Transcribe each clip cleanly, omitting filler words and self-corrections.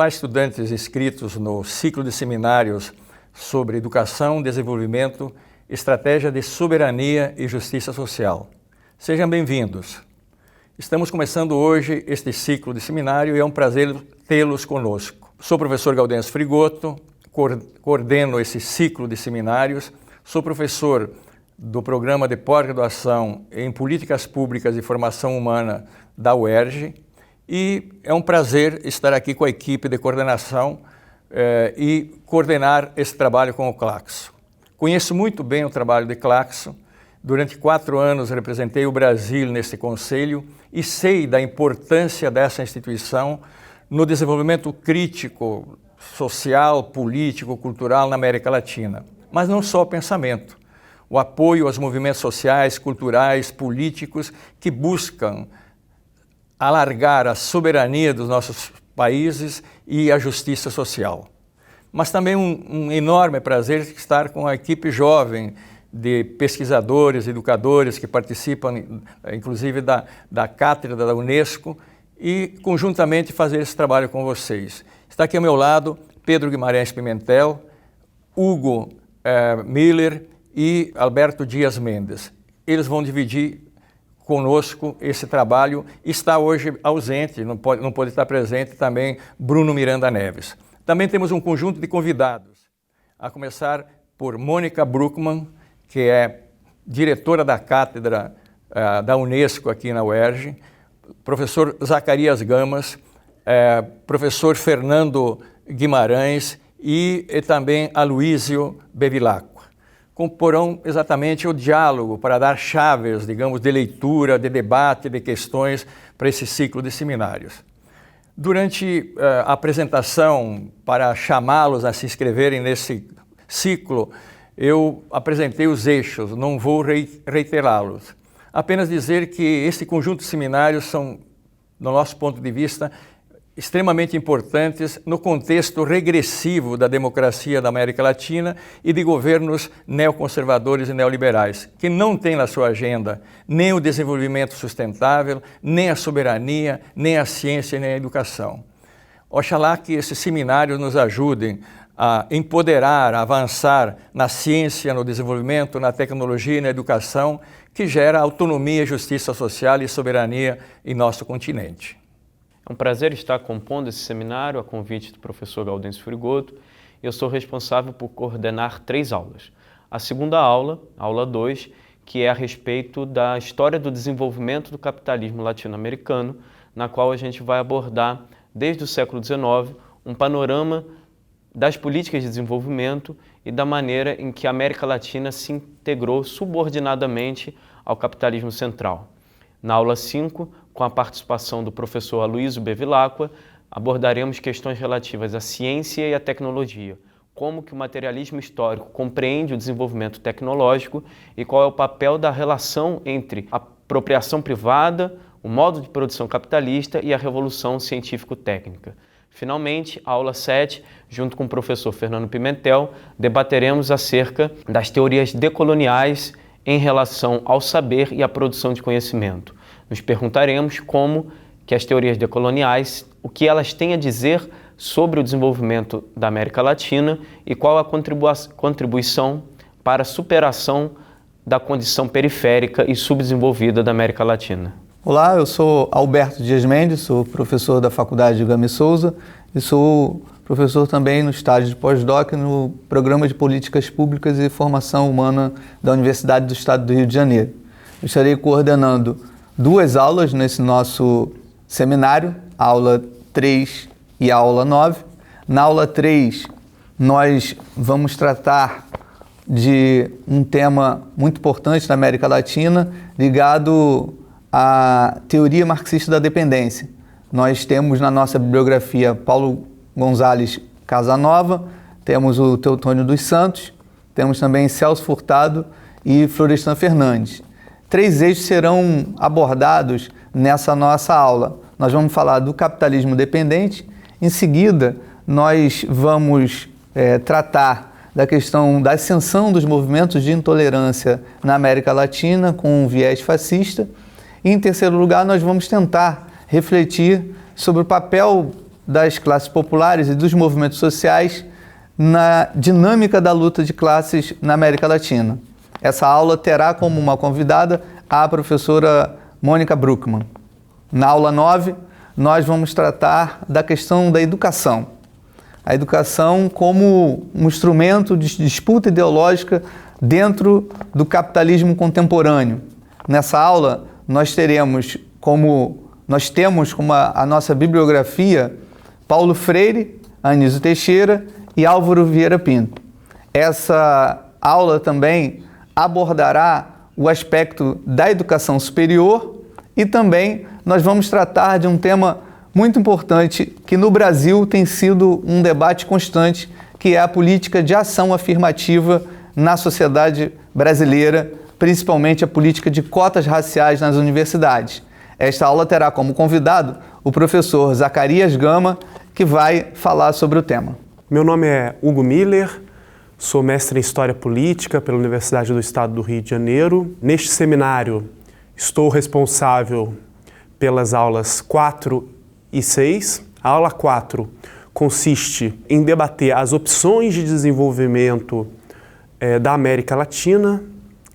Olá, estudantes inscritos no ciclo de seminários sobre educação, desenvolvimento, estratégia de soberania e justiça social. Sejam bem-vindos. Estamos começando hoje este ciclo de seminário e é um prazer tê-los conosco. Sou o professor Gaudêncio Frigoto, coordeno esse ciclo de seminários, sou professor do Programa de Pós-Graduação em Políticas Públicas e Formação Humana da UERJ e é um prazer estar aqui com a equipe de coordenação e coordenar esse trabalho com o Claxo. Conheço muito bem o trabalho de Claxo, durante 4 anos representei o Brasil nesse conselho e sei da importância dessa instituição no desenvolvimento crítico, social, político, cultural na América Latina. Mas não só o pensamento, o apoio aos movimentos sociais, culturais, políticos que buscam alargar a soberania dos nossos países e a justiça social. Mas também um enorme prazer estar com a equipe jovem de pesquisadores, educadores que participam, inclusive, da cátedra da Unesco e, conjuntamente, fazer esse trabalho com vocês. Está aqui ao meu lado Pedro Guimarães Pimentel, Hugo Miller e Alberto Dias Mendes. Eles vão dividir conosco esse trabalho. Está hoje ausente, não pode estar presente também Bruno Miranda Neves. Também temos um conjunto de convidados, a começar por Mônica Bruckmann, que é diretora da cátedra da Unesco aqui na UERJ, professor Zacarias Gamas, professor Fernando Guimarães e também Aloísio Bevilacqua. Comporão exatamente o diálogo para dar chaves, digamos, de leitura, de debate, de questões para esse ciclo de seminários. Durante a apresentação, para chamá-los a se inscreverem nesse ciclo, eu apresentei os eixos, não vou reiterá-los. Apenas dizer que esse conjunto de seminários são, do nosso ponto de vista, extremamente importantes no contexto regressivo da democracia da América Latina e de governos neoconservadores e neoliberais, que não têm na sua agenda nem o desenvolvimento sustentável, nem a soberania, nem a ciência, nem a educação. Oxalá que esses seminários nos ajudem a empoderar, a avançar na ciência, no desenvolvimento, na tecnologia e na educação, que gera autonomia, justiça social e soberania em nosso continente. É um prazer estar compondo esse seminário a convite do professor Gaudêncio Frigoto. Eu sou responsável por coordenar 3 aulas. A segunda aula, a aula 2, que é a respeito da história do desenvolvimento do capitalismo latino-americano, na qual a gente vai abordar, desde o século XIX, um panorama das políticas de desenvolvimento e da maneira em que a América Latina se integrou subordinadamente ao capitalismo central. Na aula 5, com a participação do professor Aloísio Bevilacqua, abordaremos questões relativas à ciência e à tecnologia, como que o materialismo histórico compreende o desenvolvimento tecnológico e qual é o papel da relação entre a apropriação privada, o modo de produção capitalista e a revolução científico-técnica. Finalmente, a aula 7, junto com o professor Fernando Pimentel, debateremos acerca das teorias decoloniais em relação ao saber e à produção de conhecimento. Nos perguntaremos como que as teorias decoloniais, o que elas têm a dizer sobre o desenvolvimento da América Latina e qual a contribuição para a superação da condição periférica e subdesenvolvida da América Latina. Olá, eu sou Alberto Dias Mendes, sou professor da Faculdade de Gama e Souza e sou professor também no estágio de pós-doc no Programa de Políticas Públicas e Formação Humana da Universidade do Estado do Rio de Janeiro. Eu estarei coordenando 2 aulas nesse nosso seminário, a aula 3 e a aula 9. Na aula 3, nós vamos tratar de um tema muito importante na América Latina, ligado à teoria marxista da dependência. Nós temos na nossa bibliografia Paulo Gonzalez Casanova, temos o Teotônio dos Santos, temos também Celso Furtado e Florestan Fernandes. 3 eixos serão abordados nessa nossa aula. Nós vamos falar do capitalismo dependente, em seguida nós vamos tratar da questão da ascensão dos movimentos de intolerância na América Latina com um viés fascista e, em terceiro lugar, nós vamos tentar refletir sobre o papel das classes populares e dos movimentos sociais na dinâmica da luta de classes na América Latina. Essa aula terá como uma convidada a professora Mônica Bruckmann. Na aula 9, nós vamos tratar da questão da educação. A educação como um instrumento de disputa ideológica dentro do capitalismo contemporâneo. Nessa aula, nós temos como a nossa bibliografia Paulo Freire, Anísio Teixeira e Álvaro Vieira Pinto. Essa aula também abordará o aspecto da educação superior e também nós vamos tratar de um tema muito importante que no Brasil tem sido um debate constante, que é a política de ação afirmativa na sociedade brasileira, principalmente a política de cotas raciais nas universidades. Esta aula terá como convidado o professor Zacarias Gama, que vai falar sobre o tema. Meu nome é Hugo Miller, sou mestre em História Política pela Universidade do Estado do Rio de Janeiro. Neste seminário, estou responsável pelas aulas 4 e 6. A aula 4 consiste em debater as opções de desenvolvimento da América Latina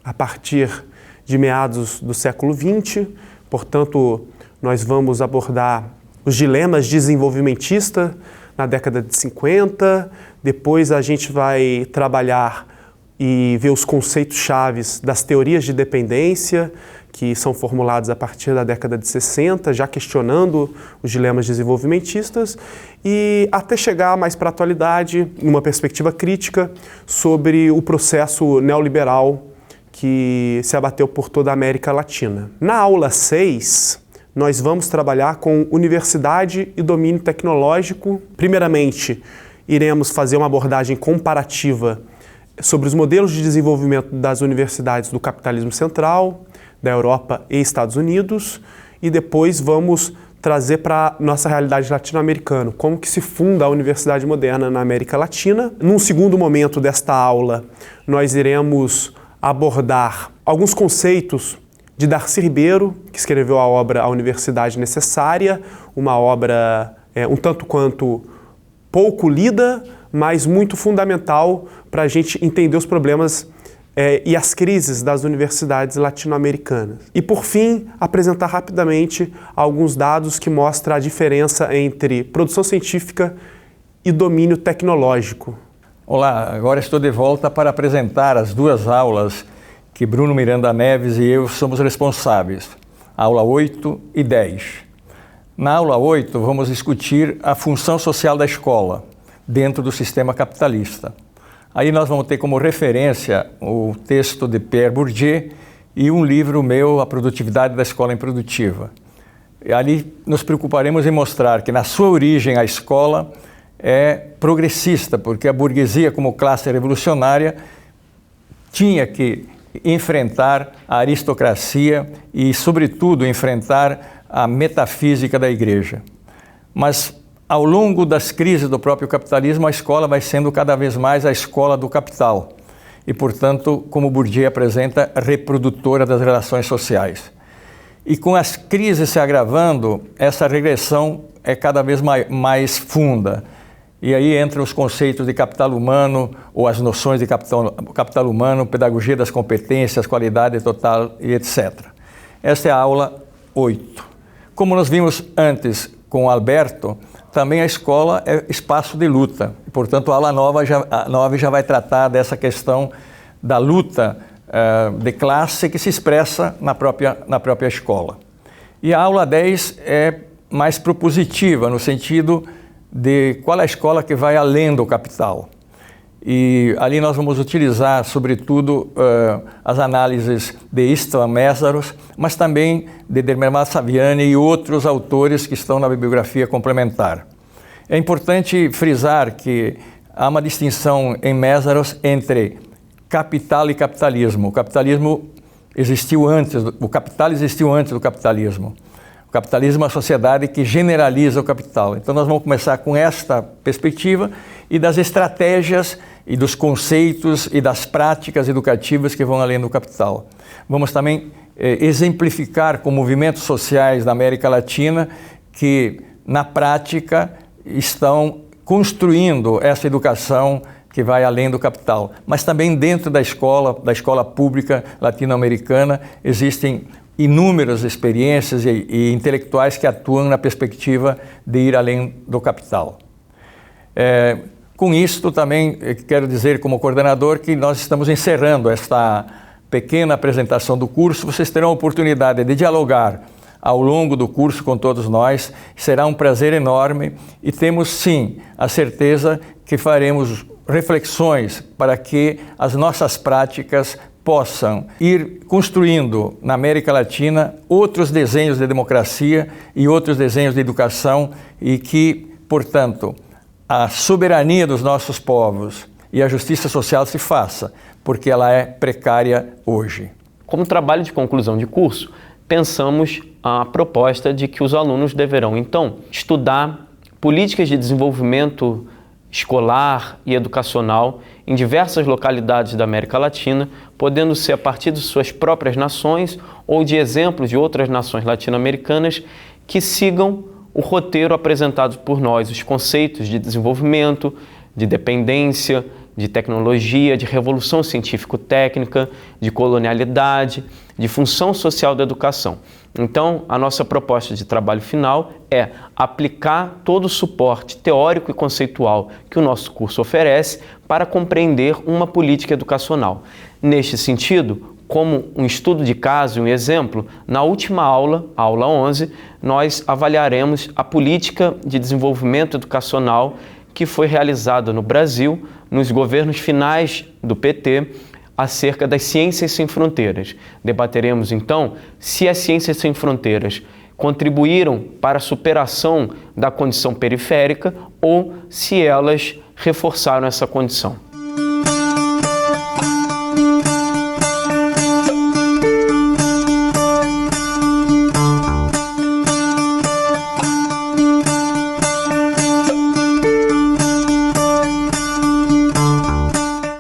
a partir de meados do século XX. Portanto, nós vamos abordar os dilemas desenvolvimentistas na década de 50, depois a gente vai trabalhar e ver os conceitos chaves das teorias de dependência, que são formulados a partir da década de 60, já questionando os dilemas desenvolvimentistas, e até chegar mais para a atualidade, em uma perspectiva crítica, sobre o processo neoliberal que se abateu por toda a América Latina. Na aula 6, nós vamos trabalhar com universidade e domínio tecnológico. Primeiramente, iremos fazer uma abordagem comparativa sobre os modelos de desenvolvimento das universidades do capitalismo central, da Europa e Estados Unidos, e depois vamos trazer para a nossa realidade latino-americana, como que se funda a universidade moderna na América Latina. Num segundo momento desta aula, nós iremos abordar alguns conceitos de Darcy Ribeiro, que escreveu a obra A Universidade Necessária, uma obra um tanto quanto pouco lida, mas muito fundamental para a gente entender os problemas e as crises das universidades latino-americanas. E, por fim, apresentar rapidamente alguns dados que mostram a diferença entre produção científica e domínio tecnológico. Olá, agora estou de volta para apresentar as duas aulas que Bruno Miranda Neves e eu somos responsáveis, aula 8 e 10. Na aula 8, vamos discutir a função social da escola dentro do sistema capitalista. Aí nós vamos ter como referência o texto de Pierre Bourdieu e um livro meu, A Produtividade da Escola Improdutiva. E ali nos preocuparemos em mostrar que na sua origem a escola é progressista, porque a burguesia como classe revolucionária tinha que enfrentar a aristocracia e, sobretudo, enfrentar a metafísica da igreja. Mas, ao longo das crises do próprio capitalismo, a escola vai sendo cada vez mais a escola do capital e, portanto, como Bourdieu apresenta, reprodutora das relações sociais. E com as crises se agravando, essa regressão é cada vez mais funda. E aí entram os conceitos de capital humano ou as noções de capital humano, pedagogia das competências, qualidade total e etc. Esta é a aula 8. Como nós vimos antes com o Alberto, também a escola é espaço de luta. Portanto, a aula 9 já vai tratar dessa questão da luta de classe que se expressa na própria escola. E a aula 10 é mais propositiva, no sentido de qual é a escola que vai além do capital. E ali nós vamos utilizar, sobretudo, as análises de Istvan Meszaros, mas também de Dermermat Saviani e outros autores que estão na bibliografia complementar. É importante frisar que há uma distinção em Meszaros entre capital e capitalismo. O capitalismo existiu antes, o capital existiu antes do capitalismo. O capitalismo é uma sociedade que generaliza o capital. Então nós vamos começar com esta perspectiva e das estratégias e dos conceitos e das práticas educativas que vão além do capital. Vamos também exemplificar com movimentos sociais da América Latina que, na prática, estão construindo essa educação que vai além do capital. Mas também dentro da escola pública latino-americana, existem inúmeras experiências e intelectuais que atuam na perspectiva de ir além do capital. Com isto também quero dizer como coordenador que nós estamos encerrando esta pequena apresentação do curso. Vocês terão a oportunidade de dialogar ao longo do curso com todos nós. Será um prazer enorme e temos sim a certeza que faremos reflexões para que as nossas práticas possam ir construindo na América Latina outros desenhos de democracia e outros desenhos de educação e que, portanto, a soberania dos nossos povos e a justiça social se faça, porque ela é precária hoje. Como trabalho de conclusão de curso, pensamos a proposta de que os alunos deverão, então, estudar políticas de desenvolvimento escolar e educacional em diversas localidades da América Latina, podendo ser a partir de suas próprias nações ou de exemplos de outras nações latino-americanas que sigam o roteiro apresentado por nós, os conceitos de desenvolvimento, de dependência, de tecnologia, de revolução científico-técnica, de colonialidade, de função social da educação. Então, a nossa proposta de trabalho final é aplicar todo o suporte teórico e conceitual que o nosso curso oferece para compreender uma política educacional. Neste sentido, como um estudo de caso e um exemplo, na última aula, a aula 11, nós avaliaremos a política de desenvolvimento educacional que foi realizada no Brasil, nos governos finais do PT, acerca das ciências sem fronteiras. Debateremos, então, se as ciências sem fronteiras contribuíram para a superação da condição periférica ou se elas reforçaram essa condição.